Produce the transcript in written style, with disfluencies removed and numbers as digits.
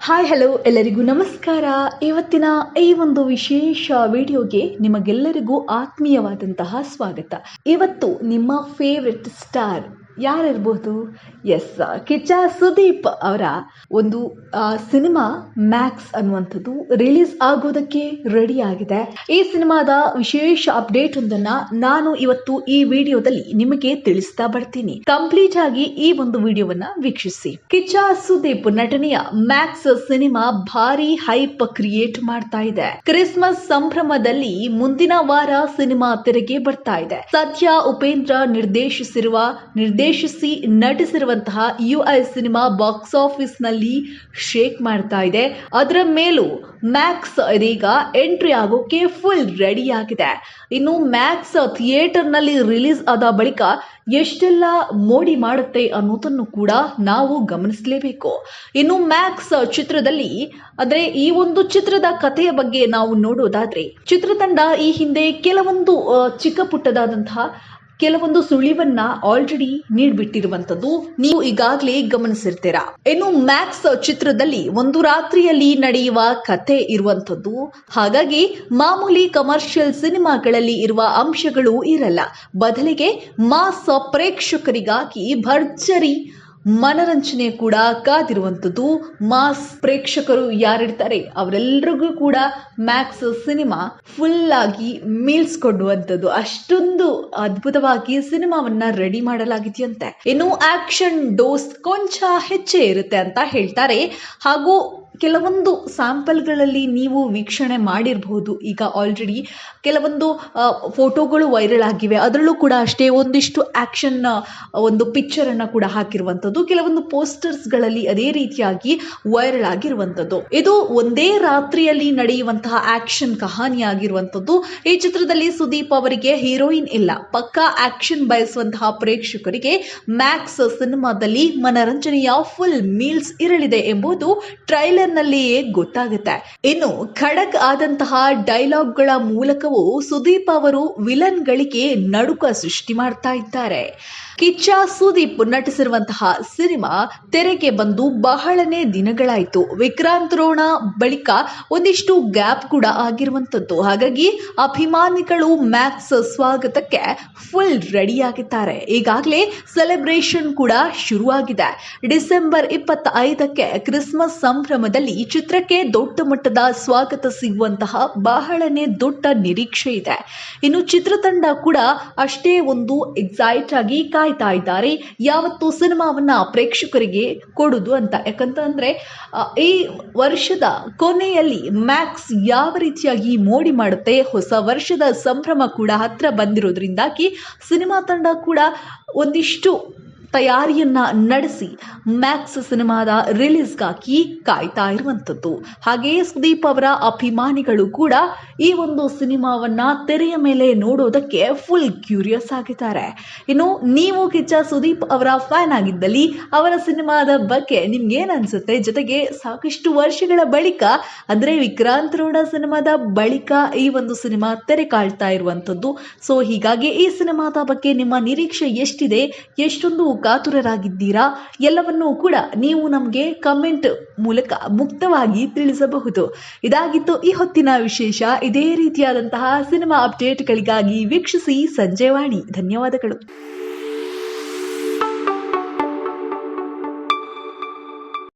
Hi hello ಎಲ್ಲರಿಗೂ ನಮಸ್ಕಾರ. ಇವತ್ತಿನ ಈ ಒಂದು ವಿಶೇಷ ವಿಡಿಯೋಗೆ ನಿಮಗೆಲ್ಲರಿಗೂ ಆತ್ಮೀಯವಾದಂತಹ ಸ್ವಾಗತ. ಇವತ್ತು ನಿಮ್ಮ ಫೇವ್ರೆಟ್ ಸ್ಟಾರ್ ಯಾರಿರ್ಬೋದು? ಎಸ್, ಕಿಚ್ಚ ಸುದೀಪ್ ಅವರ ಒಂದು ಸಿನಿಮಾ ಮ್ಯಾಕ್ಸ್ ಅನ್ನುವಂಥದ್ದು ರಿಲೀಸ್ ಆಗೋದಕ್ಕೆ ರೆಡಿ ಆಗಿದೆ. ಈ ಸಿನಿಮಾದ ವಿಶೇಷ ಅಪ್ಡೇಟ್ ಒಂದನ್ನ ನಾನು ಇವತ್ತು ಈ ವಿಡಿಯೋದಲ್ಲಿ ನಿಮಗೆ ತಿಳಿಸ್ತಾ ಬರ್ತೀನಿ. ಕಂಪ್ಲೀಟ್ ಆಗಿ ಈ ಒಂದು ವಿಡಿಯೋವನ್ನ ವೀಕ್ಷಿಸಿ. ಕಿಚ್ಚ ಸುದೀಪ್ ನಟನೆಯ ಮ್ಯಾಕ್ಸ್ ಸಿನಿಮಾ ಭಾರಿ ಹೈಪ್ ಕ್ರಿಯೇಟ್ ಮಾಡ್ತಾ ಇದೆ. ಕ್ರಿಸ್ಮಸ್ ಸಂಭ್ರಮದಲ್ಲಿ ಮುಂದಿನ ವಾರ ಸಿನಿಮಾ ತೆರೆಗೆ ಬರ್ತಾ ಇದೆ. ಸತ್ಯ ಉಪೇಂದ್ರ ನಿರ್ದೇಶಿಸಿ ನಟಿಸಿರುವಂತಹ ಯುಐ ಸಿನಿಮಾ ಬಾಕ್ಸ್ ಆಫೀಸ್ ನಲ್ಲಿ ಶೇಕ್ ಮಾಡ್ತಾ ಇದೆ. ಅದರ ಮೇಲೂ ಮ್ಯಾಕ್ಸ್ ಇದೀಗ ಎಂಟ್ರಿ ಆಗೋಕೆ ಫುಲ್ ರೆಡಿ ಆಗಿದೆ. ಇನ್ನು ಮ್ಯಾಕ್ಸ್ ಥಿಯೇಟರ್ ನಲ್ಲಿ ರಿಲೀಸ್ ಆದ ಬಳಿಕ ಎಷ್ಟೆಲ್ಲ ಮೋಡಿ ಮಾಡುತ್ತೆ ಅನ್ನೋದನ್ನು ಕೂಡ ನಾವು ಗಮನಿಸಲೇಬೇಕು. ಇನ್ನು ಮ್ಯಾಕ್ಸ್ ಚಿತ್ರದಲ್ಲಿ ಅಂದ್ರೆ ಈ ಒಂದು ಚಿತ್ರದ ಕಥೆಯ ಬಗ್ಗೆ ನಾವು ನೋಡೋದಾದ್ರೆ, ಚಿತ್ರತಂಡ ಈ ಹಿಂದೆ ಕೆಲವೊಂದು ಚಿಕ್ಕ ಪುಟ್ಟದಾದಂತಹ ಕೆಲವೊಂದು ಸುಳಿವನ್ನ ಆಲ್ರೆಡಿ ನೀಡ್ಬಿಟ್ಟಿರುವಂತದ್ದು ನೀವು ಈಗಾಗಲೇ ಗಮನಿಸಿರ್ತೀರಾ. ಇನ್ನು ಮ್ಯಾಕ್ಸ್ ಚಿತ್ರದಲ್ಲಿ ಒಂದು ರಾತ್ರಿಯಲ್ಲಿ ನಡೆಯುವ ಕಥೆ ಇರುವಂತದ್ದು. ಹಾಗಾಗಿ ಮಾಮೂಲಿ ಕಮರ್ಷಿಯಲ್ ಸಿನಿಮಾಗಳಲ್ಲಿ ಇರುವ ಅಂಶಗಳು ಇರಲ್ಲ. ಬದಲಿಗೆ ಮಾಸ್ ಪ್ರೇಕ್ಷಕರಿಗಾಗಿ ಭರ್ಜರಿ ಮನರಂಜನೆ ಕೂಡ ಕಾದಿರುವಂಥದ್ದು. ಮಾಸ್ ಪ್ರೇಕ್ಷಕರು ಯಾರಿರ್ತಾರೆ ಅವರೆಲ್ಲರಿಗೂ ಕೂಡ ಮ್ಯಾಕ್ಸ್ ಸಿನಿಮಾ ಫುಲ್ ಆಗಿ ಮೀಲ್ಸ್ ಕೊಡುವಂಥದ್ದು. ಅಷ್ಟೊಂದು ಅದ್ಭುತವಾಗಿ ಸಿನಿಮಾವನ್ನ ರೆಡಿ ಮಾಡಲಾಗಿದೆಯಂತೆ. ಇನ್ನು ಆಕ್ಷನ್ ಡೋಸ್ ಕೊಂಚ ಹೆಚ್ಚೇ ಇರುತ್ತೆ ಅಂತ ಹೇಳ್ತಾರೆ. ಹಾಗೂ ಕೆಲವೊಂದು ಸ್ಯಾಂಪಲ್ಗಳಲ್ಲಿ ನೀವು ವೀಕ್ಷಣೆ ಮಾಡಿರಬಹುದು. ಈಗ ಆಲ್ರೆಡಿ ಕೆಲವೊಂದು ಫೋಟೋಗಳು ವೈರಲ್ ಆಗಿವೆ. ಅದರಲ್ಲೂ ಕೂಡ ಅಷ್ಟೇ ಒಂದಿಷ್ಟು ಆಕ್ಷನ್ ಒಂದು ಪಿಕ್ಚರ್ ಅನ್ನ ಕೂಡ ಹಾಕಿರುವಂಥದ್ದು. ಕೆಲವೊಂದು ಪೋಸ್ಟರ್ಸ್ಗಳಲ್ಲಿ ಅದೇ ರೀತಿಯಾಗಿ ವೈರಲ್ ಆಗಿರುವಂಥದ್ದು. ಇದು ಒಂದೇ ರಾತ್ರಿಯಲ್ಲಿ ನಡೆಯುವಂತಹ ಆಕ್ಷನ್ ಕಹಾನಿ ಆಗಿರುವಂಥದ್ದು. ಈ ಚಿತ್ರದಲ್ಲಿ ಸುದೀಪ್ ಅವರಿಗೆ ಹೀರೋಯಿನ್ ಇಲ್ಲ. ಪಕ್ಕಾ ಆಕ್ಷನ್ ಬಯಸುವಂತಹ ಪ್ರೇಕ್ಷಕರಿಗೆ ಮ್ಯಾಕ್ಸ್ ಸಿನಿಮಾದಲ್ಲಿ ಮನರಂಜನೆಯ ಫುಲ್ ಮೀಲ್ಸ್ ಇರಲಿದೆ ಎಂಬುದು ಟ್ರೈಲರ್ ನಲ್ಲಿಯೇ ಗೊತ್ತಾಗುತ್ತೆ. ಇನ್ನು ಖಡಕ್ ಆದಂತಹ ಡೈಲಾಗ್ಗಳ ಮೂಲಕವೂ ಸುದೀಪ್ ಅವರು ವಿಲನ್ ಗಳಿಗೆ ನಡುಕ ಸೃಷ್ಟಿ ಮಾಡ್ತಾ ಇದ್ದಾರೆ. ಕಿಚ್ಚ ಸುದೀಪ್ ನಟಿಸಿರುವಂತಹ ಸಿನಿಮಾ ತೆರೆಗೆ ಬಂದು ಬಹಳನೇ ದಿನಗಳಾಯಿತು. ವಿಕ್ರಾಂತ್ ರೋಣ ಬಳಿಕ ಒಂದಿಷ್ಟು ಗ್ಯಾಪ್ ಕೂಡ ಆಗಿರುವಂತದ್ದು. ಹಾಗಾಗಿ ಅಭಿಮಾನಿಗಳು ಮ್ಯಾಕ್ಸ್ ಸ್ವಾಗತಕ್ಕೆ ಫುಲ್ ರೆಡಿ ಆಗಿದ್ದಾರೆ. ಈಗಾಗಲೇ ಸೆಲೆಬ್ರೇಷನ್ ಕೂಡ ಶುರುವಾಗಿದೆ. ಡಿಸೆಂಬರ್ 25ಕ್ಕೆ ಕ್ರಿಸ್ಮಸ್ ಸಂಭ್ರಮದಲ್ಲಿ ಚಿತ್ರಕ್ಕೆ ದೊಡ್ಡ ಮಟ್ಟದ ಸ್ವಾಗತ ಸಿಗುವಂತಹ ಬಹಳನೇ ದೊಡ್ಡ ನಿರೀಕ್ಷೆ ಇದೆ. ಇನ್ನು ಚಿತ್ರತಂಡ ಕೂಡ ಅಷ್ಟೇ ಒಂದು ಎಕ್ಸೈಟ್ ಆಗಿ ಕಾಯ್ತಾ ಇದ್ದಾರೆ ಯಾವತ್ತು ಸಿನಿಮಾವನ್ನ ಪ್ರೇಕ್ಷಕರಿಗೆ ಕೊಡುದು ಅಂತ. ಯಾಕಂತಂದ್ರೆ ಈ ವರ್ಷದ ಕೊನೆಯಲ್ಲಿ ಮ್ಯಾಕ್ಸ್ ಯಾವ ರೀತಿಯಾಗಿ ಮೋಡಿ ಮಾಡುತ್ತೆ, ಹೊಸ ವರ್ಷದ ಸಂಭ್ರಮ ಕೂಡ ಹತ್ರ ಬಂದಿರೋದ್ರಿಂದಾಗಿ ಸಿನಿಮಾ ತಂಡ ಕೂಡ ಒಂದಿಷ್ಟು ತಯಾರಿಯನ್ನ ನಡೆಸಿ ಮ್ಯಾಕ್ಸ್ ಸಿನಿಮಾದ ರಿಲೀಸ್ಗಾಗಿ ಕಾಯ್ತಾ ಇರುವಂಥದ್ದು. ಹಾಗೆಯೇ ಸುದೀಪ್ ಅವರ ಅಭಿಮಾನಿಗಳು ಕೂಡ ಈ ಒಂದು ಸಿನಿಮಾವನ್ನ ತೆರೆಯ ಮೇಲೆ ನೋಡೋದಕ್ಕೆ ಫುಲ್ ಕ್ಯೂರಿಯಸ್ ಆಗಿದ್ದಾರೆ. ಇನ್ನು ನೀವು ಕಿಚ್ಚ ಸುದೀಪ್ ಅವರ ಫ್ಯಾನ್ ಆಗಿದ್ದಲ್ಲಿ ಅವರ ಸಿನಿಮಾದ ಬಗ್ಗೆ ನಿಮ್ಗೆ ಏನ್ ಅನ್ಸುತ್ತೆ? ಜೊತೆಗೆ ಸಾಕಷ್ಟು ವರ್ಷಗಳ ಬಳಿಕ ಅಂದ್ರೆ ವಿಕ್ರಾಂತ್ ರೋಣ ಸಿನಿಮಾದ ಬಳಿಕ ಈ ಒಂದು ಸಿನಿಮಾ ತೆರೆ ಕಾಳ್ತಾ ಇರುವಂಥದ್ದು. ಸೊ ಹೀಗಾಗಿ ಈ ಸಿನಿಮಾದ ಬಗ್ಗೆ ನಿಮ್ಮ ನಿರೀಕ್ಷೆ ಎಷ್ಟಿದೆ, ಎಷ್ಟೊಂದು ಕಾತುರರಾಗಿದ್ದೀರಾ, ಎಲ್ಲವನ್ನೂ ಕೂಡ ನೀವು ನಮಗೆ ಕಮೆಂಟ್ ಮೂಲಕ ಮುಕ್ತವಾಗಿ ತಿಳಿಸಬಹುದು. ಇದಾಗಿತ್ತು ಈ ಹೊತ್ತಿನ ವಿಶೇಷ. ಇದೇ ರೀತಿಯಾದಂತಹ ಸಿನಿಮಾ ಅಪ್ಡೇಟ್ಗಳಿಗಾಗಿ ವೀಕ್ಷಿಸಿ ಸಂಜೆವಾಣಿ. ಧನ್ಯವಾದಗಳು.